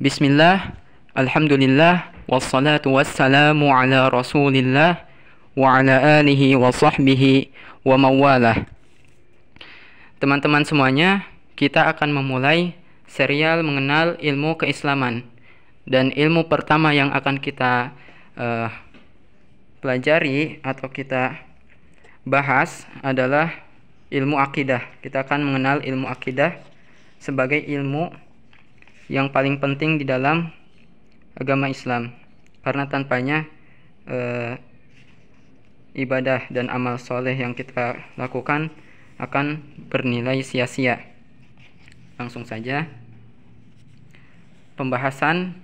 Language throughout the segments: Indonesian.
Bismillah, alhamdulillah, wassalatu wassalamu ala rasulillah, wa ala alihi wa sahbihi wa mawalah. Teman-teman semuanya, kita akan memulai serial mengenal ilmu keislaman. Dan ilmu pertama yang akan kita pelajari atau kita bahas adalah ilmu akidah. Kita akan mengenal ilmu akidah sebagai ilmu yang paling penting di dalam agama Islam, karena tanpanya ibadah dan amal soleh yang kita lakukan akan bernilai sia-sia. Langsung saja, pembahasan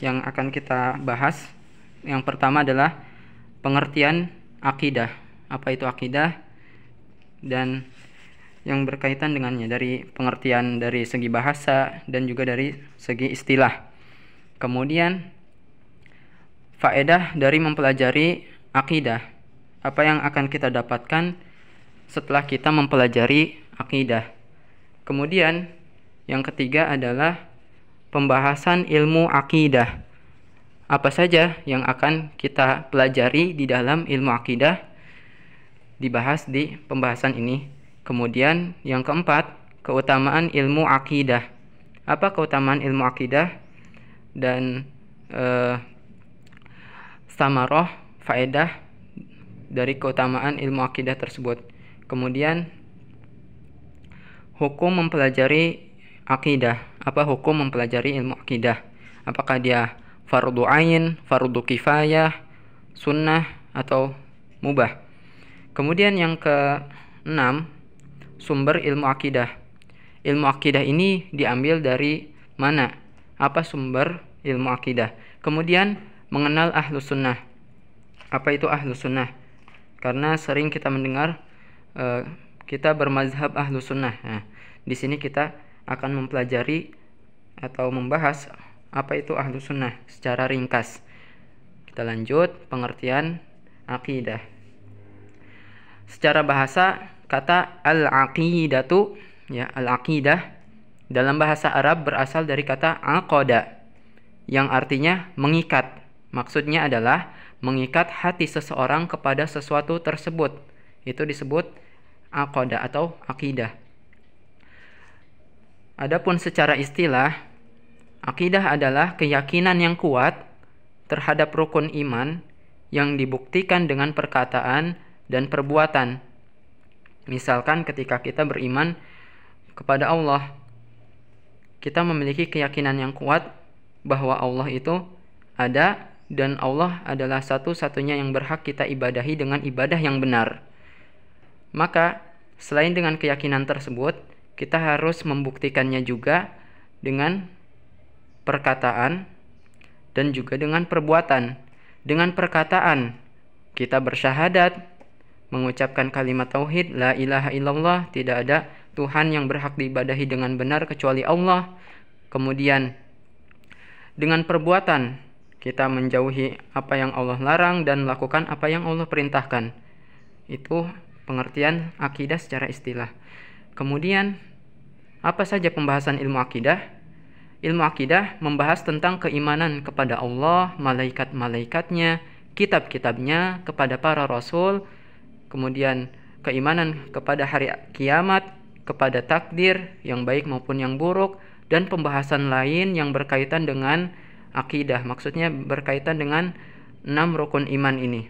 yang akan kita bahas yang pertama adalah pengertian akidah. Apa itu akidah dan yang berkaitan dengannya, dari pengertian dari segi bahasa dan juga dari segi istilah. Kemudian faedah dari mempelajari akidah. Apa yang akan kita dapatkan setelah kita mempelajari akidah. Kemudian yang ketiga adalah pembahasan ilmu akidah. Apa saja yang akan kita pelajari di dalam ilmu akidah dibahas di pembahasan ini. Kemudian yang keempat, keutamaan ilmu akidah. Apa keutamaan ilmu akidah dan samaroh, faedah dari keutamaan ilmu akidah tersebut. Kemudian hukum mempelajari akidah. Apa hukum mempelajari ilmu akidah? Apakah dia fardu ain, fardu kifayah, sunnah atau mubah? Kemudian yang keenam, sumber ilmu akidah. Ilmu akidah ini diambil dari mana? Apa sumber ilmu akidah? Kemudian mengenal ahlu sunnah. Apa itu ahlu sunnah? Karena sering kita mendengar kita bermazhab ahlu sunnah. Nah, di sini kita akan mempelajari atau membahas apa itu ahlu sunnah secara ringkas. Kita lanjut pengertian akidah. Secara bahasa, kata al-aqidatu, ya, al-aqidah dalam bahasa Arab berasal dari kata aqada yang artinya mengikat. Maksudnya adalah mengikat hati seseorang kepada sesuatu tersebut. Itu disebut aqada atau aqidah. Adapun secara istilah, aqidah adalah keyakinan yang kuat terhadap rukun iman yang dibuktikan dengan perkataan dan perbuatan. Misalkan ketika kita beriman kepada Allah, kita memiliki keyakinan yang kuat bahwa Allah itu ada dan Allah adalah satu-satunya yang berhak kita ibadahi dengan ibadah yang benar. Maka selain dengan keyakinan tersebut, kita harus membuktikannya juga dengan perkataan dan juga dengan perbuatan. Dengan perkataan, kita bersyahadat, mengucapkan kalimat tauhid, la ilaha illallah, tidak ada Tuhan yang berhak diibadahi dengan benar kecuali Allah. Kemudian dengan perbuatan, kita menjauhi apa yang Allah larang dan melakukan apa yang Allah perintahkan. Itu pengertian akidah secara istilah. Kemudian apa saja pembahasan ilmu akidah? Ilmu akidah membahas tentang keimanan kepada Allah, malaikat-malaikatnya, kitab-kitabnya, kepada para rasul, kemudian keimanan kepada hari kiamat, kepada takdir yang baik maupun yang buruk, dan pembahasan lain yang berkaitan dengan akidah. Maksudnya berkaitan dengan 6 rukun iman ini.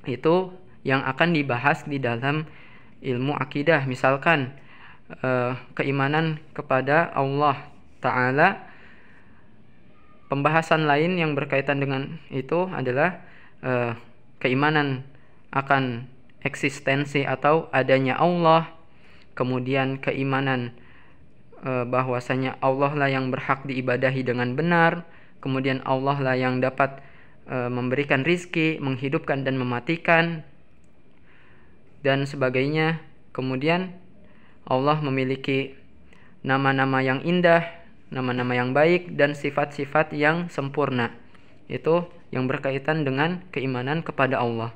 Itu yang akan dibahas di dalam ilmu akidah. Misalkan keimanan kepada Allah Ta'ala. Pembahasan lain yang berkaitan dengan itu adalah keimanan akan eksistensi atau adanya Allah, kemudian keimanan bahwasanya Allah lah yang berhak diibadahi dengan benar, kemudian Allah lah yang dapat memberikan rizki, menghidupkan dan mematikan, dan sebagainya. Kemudian Allah memiliki nama-nama yang indah, nama-nama yang baik, dan sifat-sifat yang sempurna. Itu yang berkaitan dengan keimanan kepada Allah.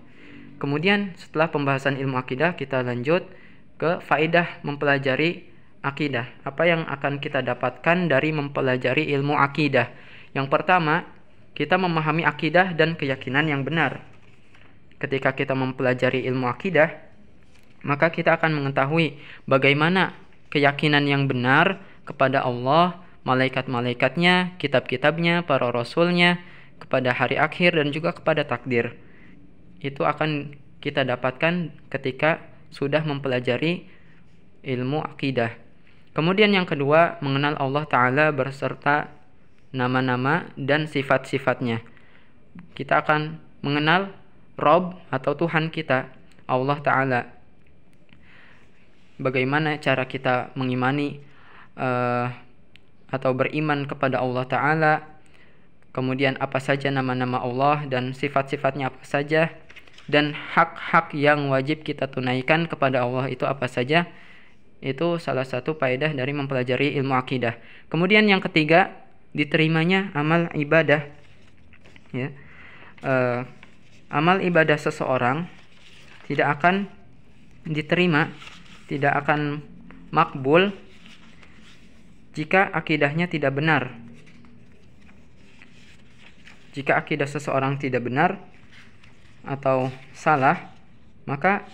Kemudian setelah pembahasan ilmu akidah, kita lanjut ke faedah mempelajari akidah. Apa yang akan kita dapatkan dari mempelajari ilmu akidah? Yang pertama, kita memahami akidah dan keyakinan yang benar. Ketika kita mempelajari ilmu akidah, maka kita akan mengetahui bagaimana keyakinan yang benar kepada Allah, malaikat-malaikatnya, kitab-kitabnya, para rasulnya, kepada hari akhir dan juga kepada takdir. Itu akan kita dapatkan ketika sudah mempelajari ilmu akidah. Kemudian yang kedua, mengenal Allah Ta'ala berserta nama-nama dan sifat-sifatnya. Kita akan mengenal Rob atau Tuhan kita, Allah Ta'ala. Bagaimana cara kita mengimani atau beriman kepada Allah Ta'ala. Kemudian apa saja nama-nama Allah dan sifat-sifatnya apa saja. Dan hak-hak yang wajib kita tunaikan kepada Allah itu apa saja. Itu salah satu faedah dari mempelajari ilmu akidah. Kemudian yang ketiga, diterimanya amal ibadah. Ya. Amal ibadah seseorang tidak akan diterima, tidak akan makbul jika akidahnya tidak benar. Jika akidah seseorang tidak benar atau salah, maka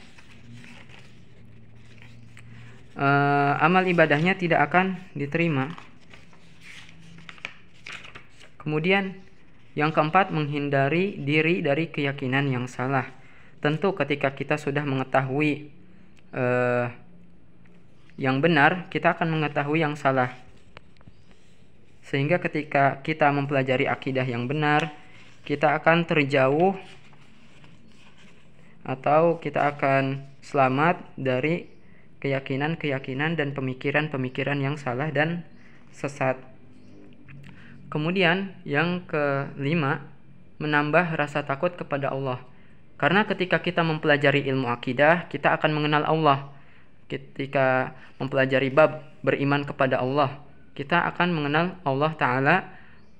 amal ibadahnya tidak akan diterima. Kemudian yang keempat, menghindari diri dari keyakinan yang salah. Tentu ketika kita sudah mengetahui yang benar, kita akan mengetahui yang salah. Sehingga ketika kita mempelajari akidah yang benar, kita akan terjauh atau kita akan selamat dari keyakinan-keyakinan dan pemikiran-pemikiran yang salah dan sesat. Kemudian yang kelima, menambah rasa takut kepada Allah. Karena ketika kita mempelajari ilmu akidah, kita akan mengenal Allah. Ketika mempelajari bab beriman kepada Allah, kita akan mengenal Allah Ta'ala,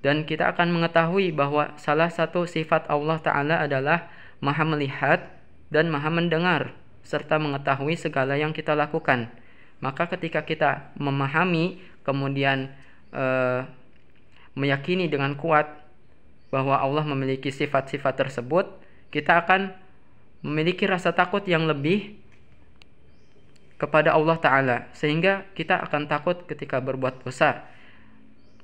dan kita akan mengetahui bahwa salah satu sifat Allah Ta'ala adalah Maha melihat dan Maha mendengar, serta mengetahui segala yang kita lakukan. Maka ketika kita memahami, kemudian meyakini dengan kuat bahwa Allah memiliki sifat-sifat tersebut, kita akan memiliki rasa takut yang lebih kepada Allah Ta'ala, sehingga kita akan takut ketika berbuat dosa,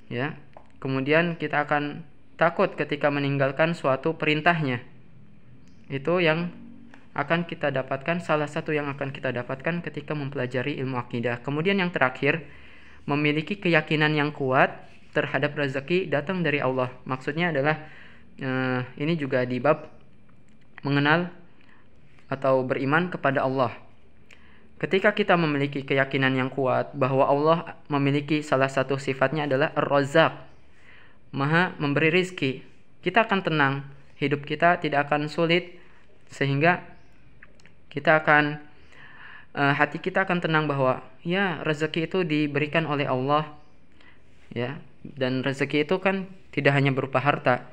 ya. Kemudian kita akan takut ketika meninggalkan suatu perintahnya. Itu yang akan kita dapatkan, salah satu yang akan kita dapatkan ketika mempelajari ilmu akidah. Kemudian yang terakhir, memiliki keyakinan yang kuat terhadap rezeki datang dari Allah. Maksudnya adalah ini juga di bab mengenal atau beriman kepada Allah. Ketika kita memiliki keyakinan yang kuat bahwa Allah memiliki salah satu sifatnya adalah Ar-Razzaq, Maha memberi rizki, kita akan tenang, hidup kita tidak akan sulit, sehingga kita akan hati kita akan tenang bahwa ya, rezeki itu diberikan oleh Allah, ya. Dan rezeki itu kan tidak hanya berupa harta.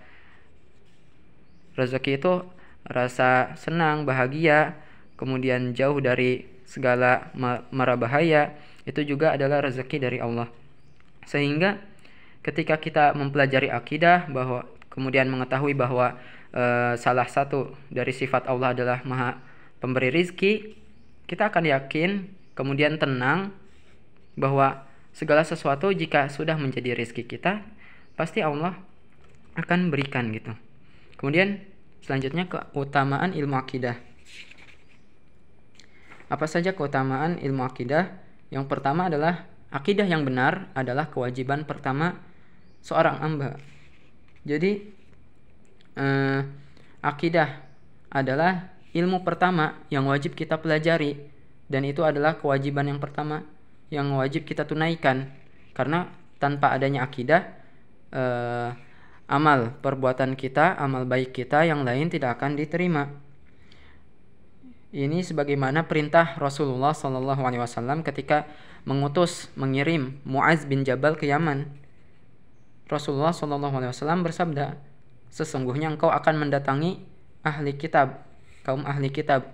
Rezeki itu rasa senang, bahagia, kemudian jauh dari segala mara bahaya, itu juga adalah rezeki dari Allah. Sehingga ketika kita mempelajari akidah, bahwa kemudian mengetahui bahwa salah satu dari sifat Allah adalah Maha pemberi rizki, kita akan yakin, kemudian tenang bahwa segala sesuatu jika sudah menjadi rizki kita, pasti Allah akan berikan gitu. Kemudian selanjutnya, keutamaan ilmu akidah. Apa saja keutamaan ilmu akidah? Yang pertama adalah akidah yang benar adalah kewajiban pertama seorang hamba. Jadi akidah adalah ilmu pertama yang wajib kita pelajari, dan itu adalah kewajiban yang pertama yang wajib kita tunaikan. Karena tanpa adanya akidah, amal perbuatan kita, amal baik kita yang lain tidak akan diterima. Ini sebagaimana perintah Rasulullah SAW ketika mengirim Mu'adz bin Jabal ke Yaman. Rasulullah SAW bersabda, sesungguhnya engkau akan mendatangi ahli kitab, kaum ahli kitab.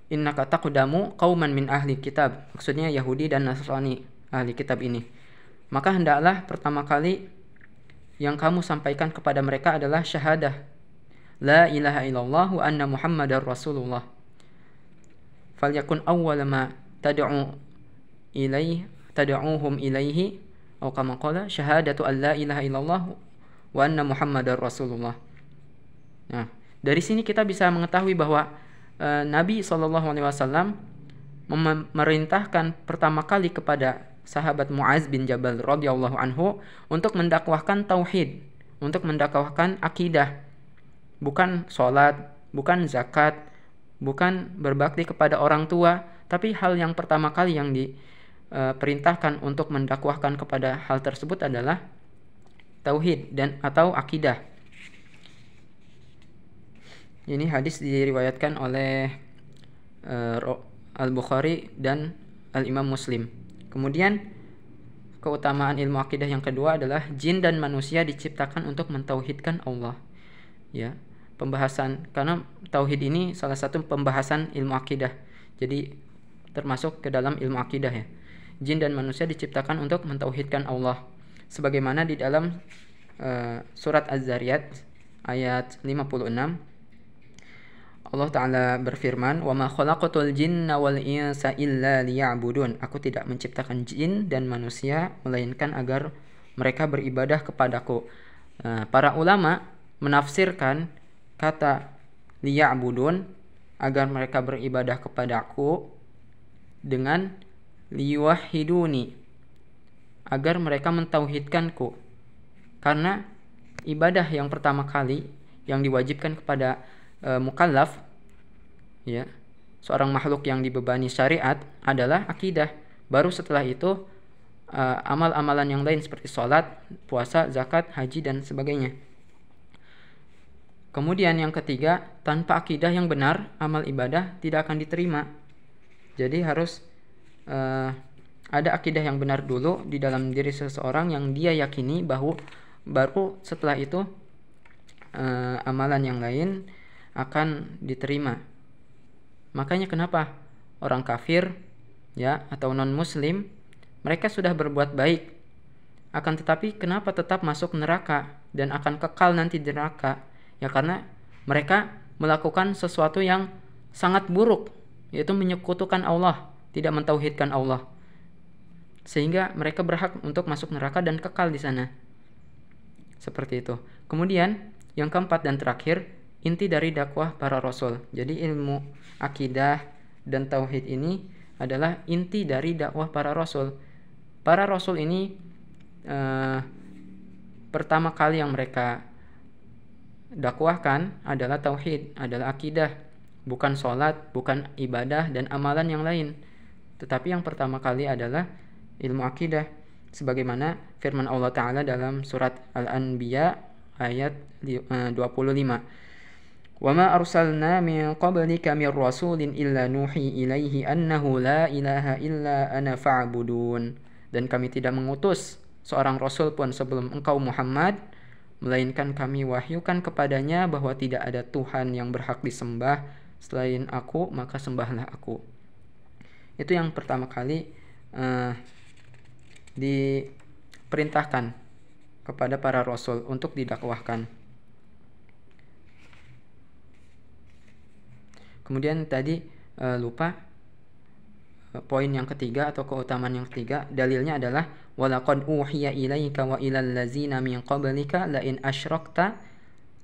innaka taqdamu qauman min ahli kitab, maksudnya Yahudi dan Nasrani, ahli kitab ini. Maka hendaklah pertama kali yang kamu sampaikan kepada mereka adalah syahadah la ilaha illallah wa anna muhammadar rasulullah. Falyakun awwala ma tad'uhum ilaihi atau kama qala syahadatu an la ilaha illallah wa anna muhammadar rasulullah. Nah, dari sini kita bisa mengetahui bahwa Nabi SAW memerintahkan pertama kali kepada sahabat Mu'az bin Jabal radhiyallahu anhu untuk mendakwahkan tauhid, untuk mendakwahkan akidah, bukan sholat, bukan zakat, bukan berbakti kepada orang tua, tapi hal yang pertama kali yang diperintahkan untuk mendakwahkan kepada hal tersebut adalah tauhid dan atau akidah. Ini hadis diriwayatkan oleh Al-Bukhari dan Al-Imam Muslim. Kemudian keutamaan ilmu akidah yang kedua adalah jin dan manusia diciptakan untuk mentauhidkan Allah. Ya, pembahasan karena tauhid ini salah satu pembahasan ilmu akidah. Jadi termasuk ke dalam ilmu akidah ya. Jin dan manusia diciptakan untuk mentauhidkan Allah. Sebagaimana di dalam surat Az-Zariyat ayat 56 Allah Ta'ala berfirman, "Wa ma khalaqatul jinna wal insa illa liya'budun." Aku tidak menciptakan jin dan manusia melainkan agar mereka beribadah kepadaku. Para ulama menafsirkan kata liya'budun agar mereka beribadah kepadaku dengan liwahiduni, agar mereka mentauhidkanku. Karena ibadah yang pertama kali yang diwajibkan kepada mukallaf, ya, seorang makhluk yang dibebani syariat adalah akidah. Baru setelah itu amal-amalan yang lain seperti sholat, puasa, zakat, haji dan sebagainya. Kemudian yang ketiga, tanpa akidah yang benar, amal ibadah tidak akan diterima. Jadi harus ada akidah yang benar dulu di dalam diri seseorang yang dia yakini bahwa baru setelah itu amalan yang lain akan diterima. Makanya kenapa orang kafir ya atau non muslim mereka sudah berbuat baik, akan tetapi kenapa tetap masuk neraka dan akan kekal nanti di neraka? Ya karena mereka melakukan sesuatu yang sangat buruk, yaitu menyekutukan Allah, tidak mentauhidkan Allah. Sehingga mereka berhak untuk masuk neraka dan kekal di sana. Seperti itu. Kemudian yang keempat dan terakhir, inti dari dakwah para rasul. Jadi ilmu akidah dan tauhid ini adalah inti dari dakwah para rasul. Para rasul ini pertama kali yang mereka dakwahkan adalah tauhid, adalah akidah, bukan sholat, bukan ibadah dan amalan yang lain. Tetapi yang pertama kali adalah ilmu akidah, sebagaimana firman Allah Ta'ala dalam surat Al-Anbiya ayat 25. وَمَا أَرْسَلْنَا مِنْ قَبْلِكَ مِنْ رَسُولٍ إِلَّا نُوحِي إِلَيْهِ أَنَّهُ لَا إِلَهَ إِلَّا أَنَا فَاعْبُدُونِ. Dan kami tidak mengutus seorang rasul pun sebelum engkau Muhammad, melainkan kami wahyukan kepadanya bahwa tidak ada Tuhan yang berhak disembah selain aku, maka sembahlah aku. Itu yang pertama kali diperintahkan kepada para rasul untuk didakwahkan. Kemudian tadi lupa poin yang ketiga atau keutamaan yang ketiga, dalilnya adalah walaqad uhiya ilaika wa ilal ladzina min qablika la in asyrakta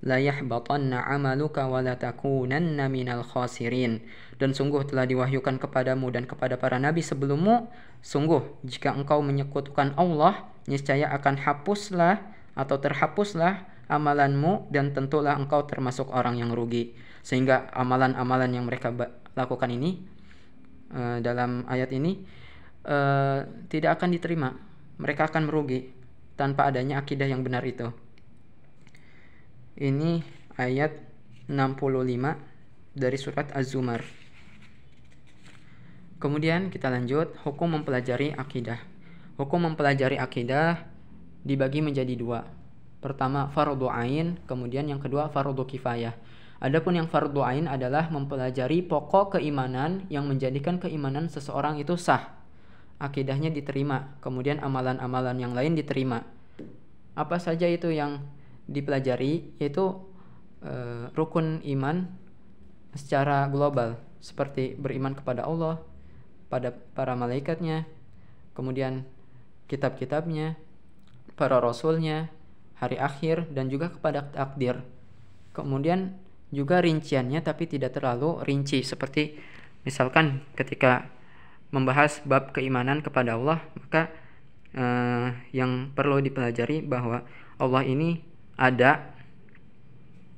la yahbatanna 'amaluka wa la takunanna minal khasirin. Dan sungguh telah diwahyukan kepadamu dan kepada para nabi sebelummu, sungguh jika engkau menyekutukan Allah, niscaya akan hapuslah atau terhapuslah amalanmu dan tentulah engkau termasuk orang yang rugi. Sehingga amalan-amalan yang mereka lakukan ini dalam ayat ini tidak akan diterima. Mereka akan merugi tanpa adanya akidah yang benar itu. Ini ayat 65 dari surat Az-Zumar. Kemudian kita lanjut, hukum mempelajari akidah. Hukum mempelajari akidah dibagi menjadi dua. Pertama fardu ain, kemudian yang kedua fardu kifayah. Adapun yang fardu ain adalah mempelajari pokok keimanan yang menjadikan keimanan seseorang itu sah. Akidahnya diterima, kemudian amalan-amalan yang lain diterima. Apa saja itu yang dipelajari? Yaitu rukun iman secara global, seperti beriman kepada Allah, pada para malaikatnya, kemudian kitab-kitabnya, para rasulnya, hari akhir, dan juga kepada takdir. Kemudian juga rinciannya, tapi tidak terlalu rinci, seperti misalkan ketika membahas bab keimanan kepada Allah, maka yang perlu dipelajari bahwa Allah ini ada,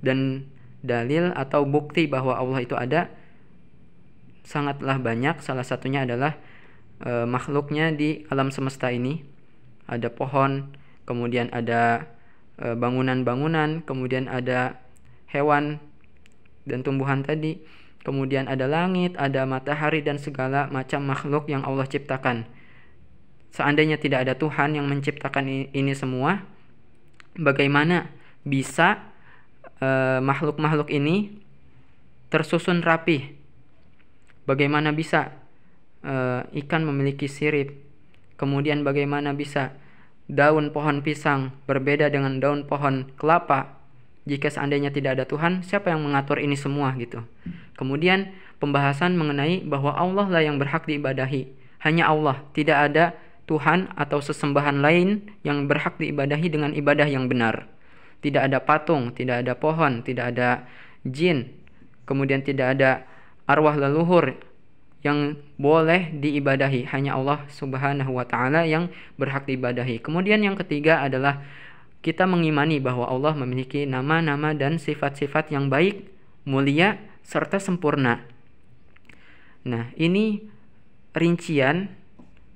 dan dalil atau bukti bahwa Allah itu ada sangatlah banyak. Salah satunya adalah makhluknya di alam semesta ini. Ada pohon, kemudian ada bangunan-bangunan, kemudian ada hewan dan tumbuhan tadi, kemudian ada langit, ada matahari, dan segala macam makhluk yang Allah ciptakan. Seandainya tidak ada Tuhan yang menciptakan ini semua, bagaimana bisa makhluk-makhluk ini tersusun rapi? Bagaimana bisa ikan memiliki sirip? Kemudian bagaimana bisa daun pohon pisang berbeda dengan daun pohon kelapa? Jika seandainya tidak ada Tuhan, siapa yang mengatur ini semua gitu? Kemudian pembahasan mengenai bahwa Allah lah yang berhak diibadahi. Hanya Allah, tidak ada Tuhan atau sesembahan lain yang berhak diibadahi dengan ibadah yang benar. Tidak ada patung, tidak ada pohon, tidak ada jin, kemudian tidak ada arwah leluhur yang boleh diibadahi. Hanya Allah Subhanahu wa ta'ala yang berhak diibadahi. Kemudian yang ketiga adalah kita mengimani bahwa Allah memiliki nama-nama dan sifat-sifat yang baik, mulia, serta sempurna. Nah, ini rincian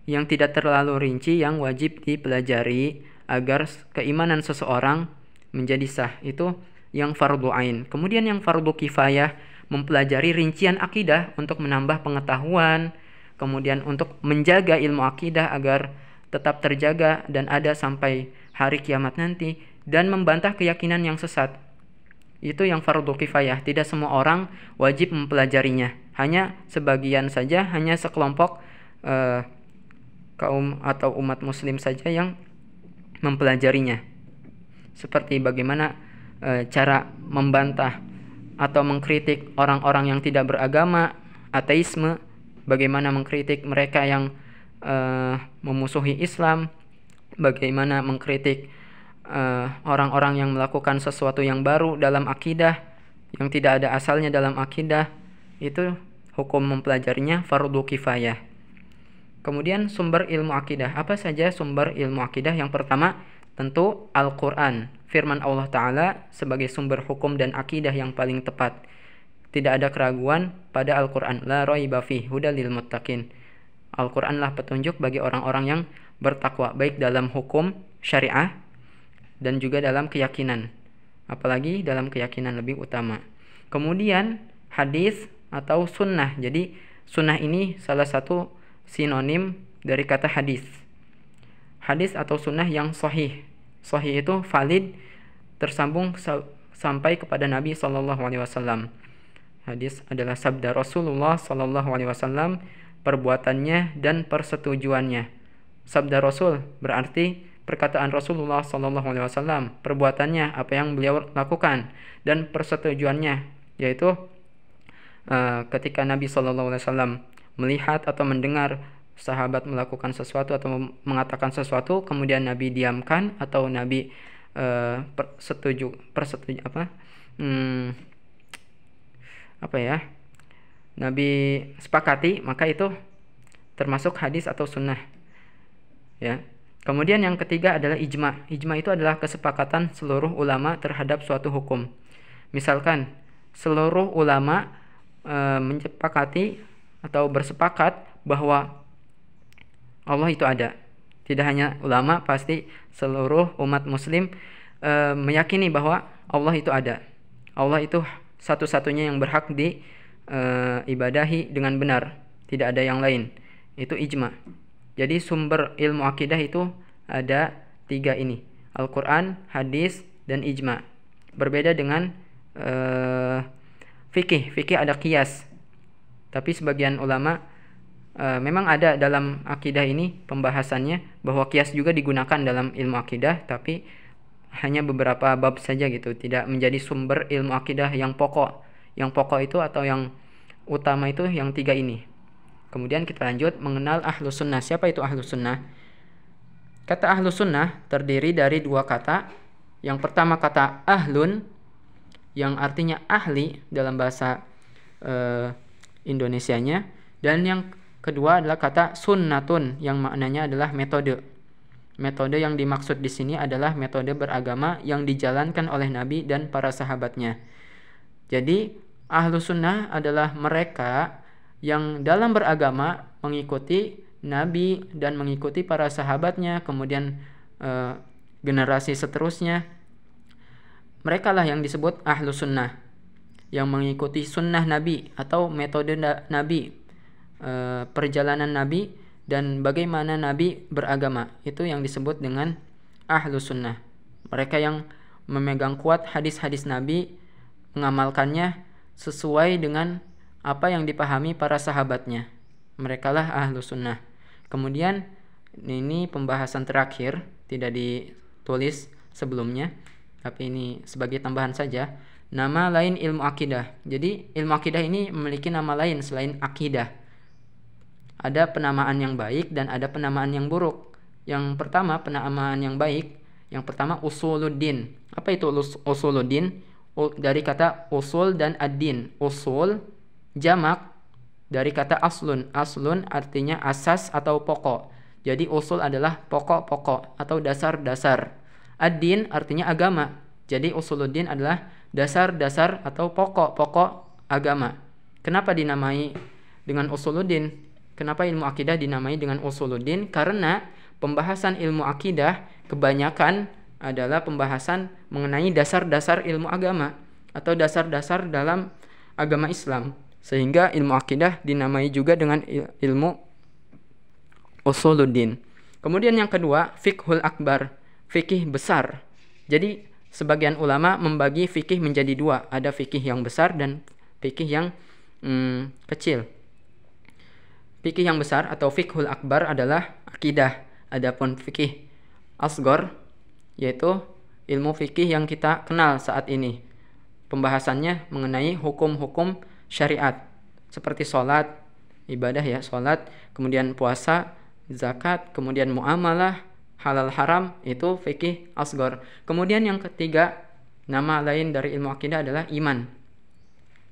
yang tidak terlalu rinci yang wajib dipelajari agar keimanan seseorang menjadi sah. Itu yang fardu ain. Kemudian yang fardu kifayah, mempelajari rincian akidah untuk menambah pengetahuan, kemudian untuk menjaga ilmu akidah agar tetap terjaga dan ada sampai hari kiamat nanti, dan membantah keyakinan yang sesat. Itu yang fardu kifayah. Tidak semua orang wajib mempelajarinya. Hanya sebagian saja, hanya sekelompok kaum atau umat muslim saja yang mempelajarinya. Seperti bagaimana cara membantah atau mengkritik orang-orang yang tidak beragama, ateisme, bagaimana mengkritik mereka yang memusuhi Islam, bagaimana mengkritik orang-orang yang melakukan sesuatu yang baru dalam akidah, yang tidak ada asalnya dalam akidah. Itu hukum mempelajarinya fardu kifayah. Kemudian sumber ilmu akidah. Apa saja sumber ilmu akidah? Yang pertama tentu Al-Quran, firman Allah Ta'ala sebagai sumber hukum dan akidah yang paling tepat. Tidak ada keraguan pada Al-Quran. La raiba fihi hudal lil muttaqin. Al-Quran lah petunjuk bagi orang-orang yang bertakwa, baik dalam hukum syariah dan juga dalam keyakinan, apalagi dalam keyakinan lebih utama. Kemudian hadis atau sunnah. Jadi sunnah ini salah satu sinonim dari kata hadis. Hadis atau sunnah yang sahih. Sahih itu valid, tersambung sampai kepada Nabi SAW. Hadis adalah sabda Rasulullah SAW, perbuatannya dan persetujuannya. Sabda Rasul berarti perkataan Rasulullah SAW, perbuatannya apa yang beliau lakukan, dan persetujuannya yaitu ketika Nabi SAW melihat atau mendengar sahabat melakukan sesuatu atau mengatakan sesuatu, kemudian Nabi diamkan atau Nabi Nabi sepakati, maka itu termasuk hadis atau sunnah. Ya. Kemudian yang ketiga adalah ijma. Ijma itu adalah kesepakatan seluruh ulama terhadap suatu hukum. Misalkan seluruh ulama menyepakati atau bersepakat bahwa Allah itu ada. Tidak hanya ulama, pasti seluruh umat muslim meyakini bahwa Allah itu ada. Allah itu satu-satunya yang berhak diibadahi dengan benar. Tidak ada yang lain. Itu ijma. Jadi sumber ilmu akidah itu ada 3 ini. Al-Quran, hadis, dan ijma. Berbeda dengan fikih ada qiyas. Tapi sebagian ulama memang ada dalam akidah ini pembahasannya bahwa qiyas juga digunakan dalam ilmu akidah, tapi hanya beberapa bab saja gitu, tidak menjadi sumber ilmu akidah yang pokok. Yang pokok itu atau yang utama itu yang 3 ini. Kemudian kita lanjut mengenal ahlu sunnah. Siapa itu ahlu sunnah? Kata ahlu sunnah terdiri dari 2 kata. Yang pertama kata ahlun, yang artinya ahli dalam bahasa Indonesianya, dan yang kedua adalah kata sunnatun, yang maknanya adalah metode. Metode yang dimaksud di sini adalah metode beragama yang dijalankan oleh Nabi dan para sahabatnya. Jadi ahlu sunnah adalah mereka yang dalam beragama mengikuti Nabi dan mengikuti para sahabatnya, kemudian generasi seterusnya. Mereka lah yang disebut ahlu sunnah, yang mengikuti sunnah Nabi atau metode Nabi, perjalanan Nabi dan bagaimana Nabi beragama. Itu yang disebut dengan ahlu sunnah. Mereka yang memegang kuat hadis-hadis Nabi, mengamalkannya sesuai dengan apa yang dipahami para sahabatnya. Merekalah ahlu sunnah. Kemudian ini pembahasan terakhir, tidak ditulis sebelumnya, tapi ini sebagai tambahan saja. Nama lain ilmu akidah. Jadi ilmu akidah ini memiliki nama lain selain akidah. Ada penamaan yang baik dan ada penamaan yang buruk. Yang pertama, penamaan yang baik. Yang pertama usuluddin. Apa itu usuluddin? Dari kata usul dan ad-din. Usul jamak dari kata aslun. Aslun artinya asas atau pokok. Jadi usul adalah pokok-pokok atau dasar-dasar. Ad-din artinya agama. Jadi usuluddin adalah dasar-dasar atau pokok-pokok agama. Kenapa dinamai dengan usuluddin? Kenapa ilmu akidah dinamai dengan usuluddin? Karena pembahasan ilmu akidah kebanyakan adalah pembahasan mengenai dasar-dasar ilmu agama atau dasar-dasar dalam agama Islam. Sehingga ilmu akidah dinamai juga dengan ilmu usuluddin. Kemudian yang kedua, fiqhul akbar, fikih besar. Jadi sebagian ulama membagi fikih menjadi 2. Ada fikih yang besar dan fikih yang kecil. Fikih yang besar atau fiqhul akbar adalah akidah. Adapun fikih asghar yaitu ilmu fikih yang kita kenal saat ini. Pembahasannya mengenai hukum-hukum syariat seperti sholat, ibadah ya, sholat, kemudian puasa, zakat, kemudian muamalah, halal haram, itu fikih asghar. Kemudian yang ketiga, nama lain dari ilmu akidah adalah iman.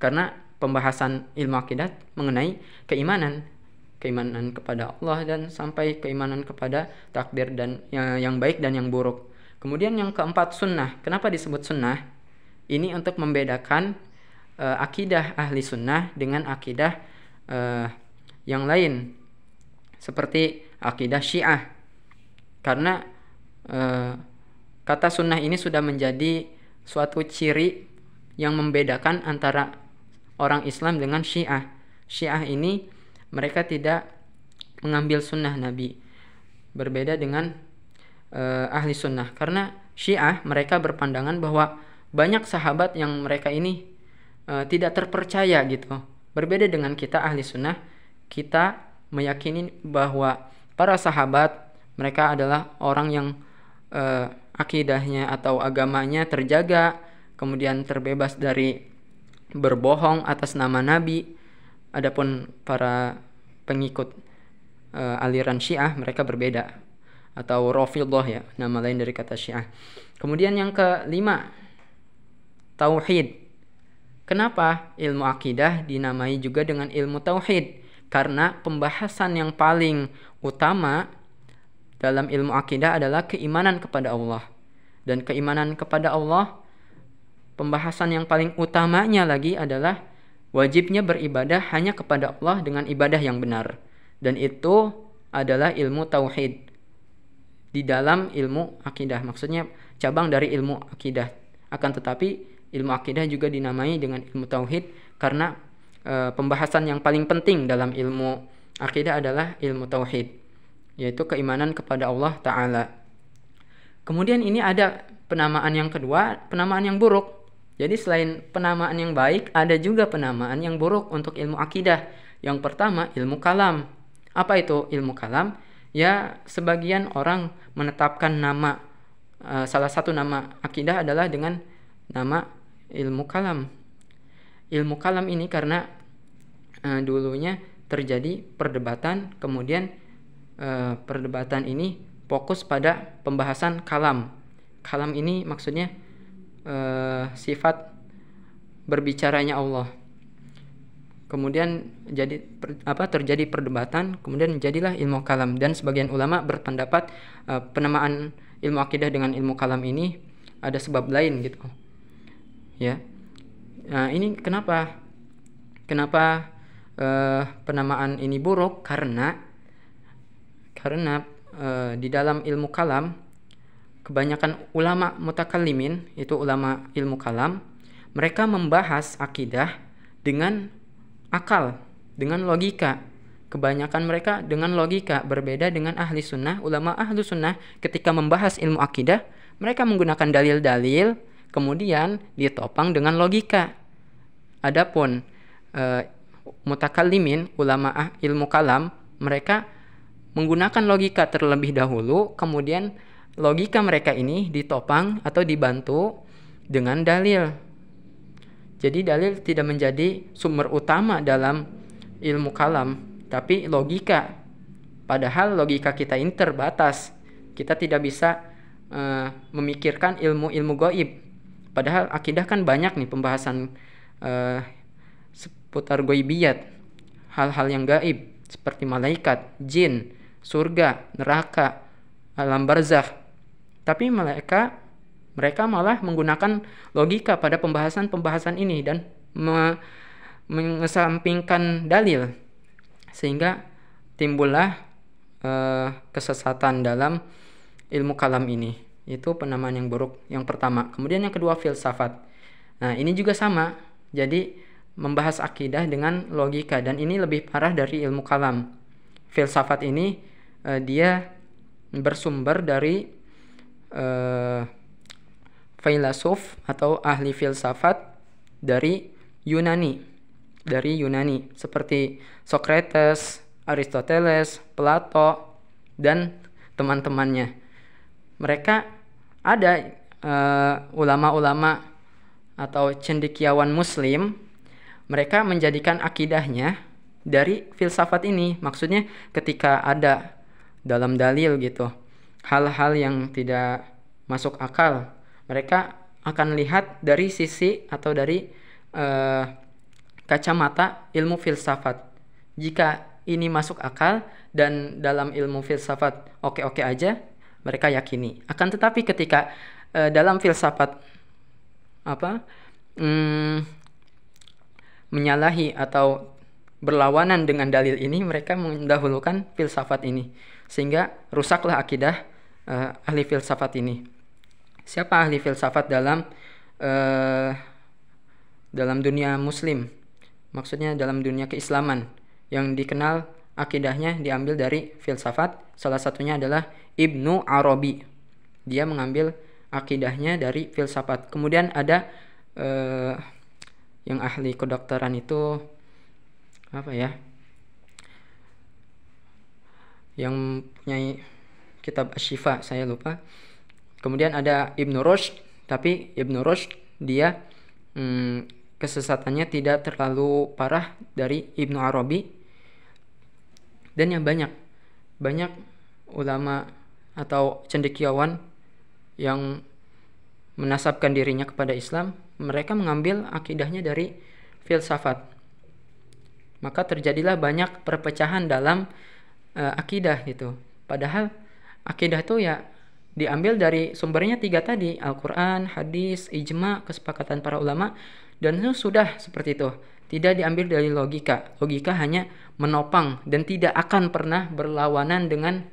Karena pembahasan ilmu akidah mengenai keimanan kepada Allah dan sampai keimanan kepada takdir dan yang baik dan yang buruk. Kemudian yang keempat, sunnah. Kenapa disebut sunnah? Ini untuk membedakan akidah ahli sunnah dengan akidah yang lain, seperti akidah Syiah. Karena kata sunnah ini sudah menjadi suatu ciri yang membedakan antara orang Islam dengan Syiah. Syiah ini mereka tidak mengambil sunnah Nabi, berbeda dengan ahli sunnah. Karena Syiah mereka berpandangan bahwa banyak sahabat yang mereka ini tidak terpercaya gitu. Berbeda dengan kita ahli sunnah, kita meyakini bahwa para sahabat mereka adalah orang yang akidahnya atau agamanya terjaga, kemudian terbebas dari berbohong atas nama Nabi. Adapun para pengikut aliran Syiah mereka berbeda, atau Rafidhah ya, nama lain dari kata Syiah. Kemudian yang kelima, tauhid. Kenapa ilmu akidah dinamai juga dengan ilmu tauhid? Karena pembahasan yang paling utama dalam ilmu akidah adalah keimanan kepada Allah. Dan keimanan kepada Allah, pembahasan yang paling utamanya lagi adalah wajibnya beribadah hanya kepada Allah dengan ibadah yang benar. Dan itu adalah ilmu tauhid di dalam ilmu akidah. Maksudnya cabang dari ilmu akidah. Akan tetapi ilmu akidah juga dinamai dengan ilmu tauhid karena pembahasan yang paling penting dalam ilmu akidah adalah ilmu tauhid, yaitu keimanan kepada Allah Ta'ala. Kemudian ini ada penamaan yang kedua, penamaan yang buruk. Jadi selain penamaan yang baik, ada juga penamaan yang buruk untuk ilmu akidah. Yang pertama, ilmu kalam. Apa itu ilmu kalam? Ya, sebagian orang menetapkan nama, salah satu nama akidah adalah dengan nama ilmu kalam. Ilmu kalam ini karena dulunya terjadi perdebatan, kemudian perdebatan ini fokus pada pembahasan kalam. Kalam ini maksudnya sifat berbicaranya Allah. Kemudian terjadi perdebatan, kemudian jadilah ilmu kalam, dan sebagian ulama berpendapat penamaan ilmu akidah dengan ilmu kalam ini ada sebab lain gitu. Ya. Nah, ini kenapa penamaan ini buruk? Karena di dalam ilmu kalam kebanyakan ulama mutakallimin, itu ulama ilmu kalam, mereka membahas akidah dengan akal, dengan logika. Kebanyakan mereka dengan logika, berbeda dengan ahli sunnah. Ulama ahli sunnah ketika membahas ilmu akidah, mereka menggunakan dalil-dalil, kemudian ditopang dengan logika. Adapun mutakallimin, ulama ilmu kalam, mereka menggunakan logika terlebih dahulu, kemudian logika mereka ini ditopang atau dibantu dengan dalil. Jadi dalil tidak menjadi sumber utama dalam ilmu kalam, tapi logika. Padahal logika kita ini terbatas. Kita tidak bisa memikirkan ilmu-ilmu gaib. Padahal akidah kan banyak nih pembahasan seputar gaibiyat, hal-hal yang gaib seperti malaikat, jin, surga, neraka, alam barzakh. Tapi mereka malah menggunakan logika pada pembahasan ini dan mengesampingkan dalil, sehingga timbullah kesesatan dalam ilmu kalam ini. Itu penamaan yang buruk yang pertama. Kemudian yang kedua, filsafat. Nah, ini juga sama. Jadi membahas akidah dengan logika, dan ini lebih parah dari ilmu kalam. Filsafat ini dia bersumber dari filsuf atau ahli filsafat dari Yunani seperti Socrates, Aristoteles, Plato, dan teman-temannya. Mereka ada ulama-ulama atau cendekiawan muslim, mereka menjadikan akidahnya dari filsafat ini. Maksudnya ketika ada dalam dalil gitu hal-hal yang tidak masuk akal, mereka akan lihat dari sisi atau dari kacamata ilmu filsafat. Jika ini masuk akal dan dalam ilmu filsafat oke-oke aja, mereka yakini. Akan tetapi ketika dalam filsafat menyalahi atau berlawanan dengan dalil ini, mereka mendahulukan filsafat ini, sehingga rusaklah akidah ahli filsafat ini. Siapa ahli filsafat dalam dunia muslim? Maksudnya dalam dunia keislaman yang dikenal akidahnya diambil dari filsafat. Salah satunya adalah Ibnu Arabi. Dia mengambil akidahnya dari filsafat. Kemudian ada yang ahli kedokteran itu yang punya kitab Asy-Syifa, saya lupa. Kemudian ada Ibnu Rushd, tapi Ibnu Rushd dia kesesatannya tidak terlalu parah dari Ibnu Arabi. Dan yang banyak ulama atau cendekiawan yang menasabkan dirinya kepada Islam, mereka mengambil akidahnya dari filsafat. Maka terjadilah banyak perpecahan dalam akidah gitu. Padahal akidah itu ya diambil dari sumbernya 3 tadi, Al-Quran, hadis, ijma, kesepakatan para ulama, dan itu sudah seperti itu. Tidak diambil dari logika. Logika hanya menopang dan tidak akan pernah berlawanan dengan